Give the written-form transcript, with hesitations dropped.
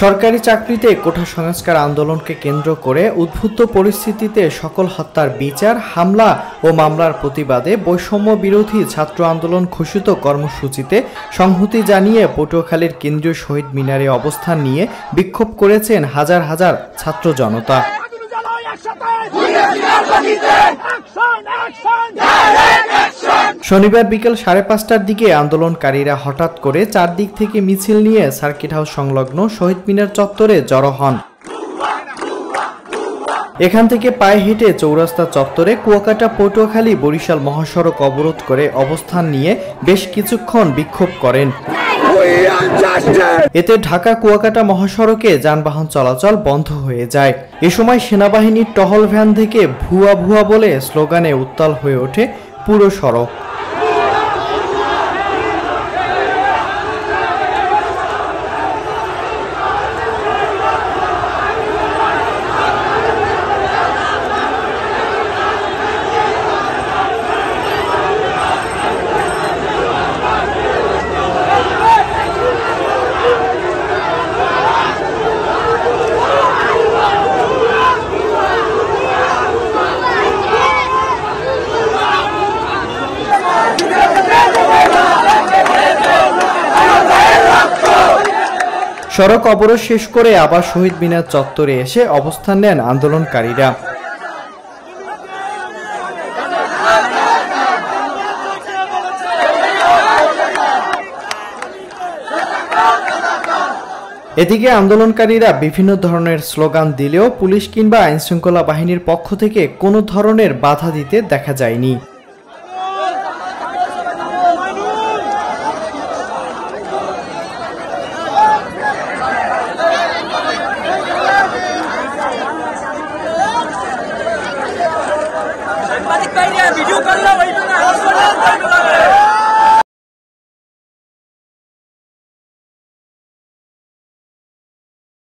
সরকারি চাকরিতে কোটা সংস্কার আন্দোলনকে কেন্দ্র করে উদ্ভূত পরিস্থিতিতে সকল হত্যার বিচার, হামলা ও মামলার প্রতিবাদে বৈষম্য বিরোধী ছাত্র আন্দোলন ঘোষিত কর্মসূচিতে সংহতি জানিয়ে পটুয়াখালীর কেন্দ্রীয় শহীদ মিনারে অবস্থান নিয়ে বিক্ষোভ করেছেন হাজার হাজার ছাত্র জনতা। শনিবার বিকেল 5:30টার দিকে আন্দোলনকারীরা হঠাৎ করে চারদিক থেকে মিছিল নিয়ে সার্কিট হাউস সংলগ্ন শহীদ মিনার চত্বরে জড়ো হন। এখান থেকে পায়ে হেঁটে চৌরাস্তা চত্বরে কুয়াকাটা পটুয়াখালী বরিশাল মহাসড়ক অবরোধ করে অবস্থান নিয়ে বেশ কিছুক্ষণ বিক্ষোভ করেন। এতে ঢাকা কুয়াকাটা মহাসড়কে যানবাহন চলাচল বন্ধ হয়ে যায়। এ সময় সেনাবাহিনীর টহল ভ্যান থেকে ভুয়া ভুয়া বলে স্লোগানে উত্তাল হয়ে ওঠে পুরো সড়ক। সড়ক অবরোধ শেষ করে আবার শহীদ মিনার চত্বরে এসে অবস্থান নেন আন্দোলনকারীরা। এদিকে আন্দোলনকারীরা বিভিন্ন ধরনের স্লোগান দিলেও পুলিশ কিংবা আইনশৃঙ্খলা বাহিনীর পক্ষ থেকে কোনো ধরনের বাধা দিতে দেখা যায়নি।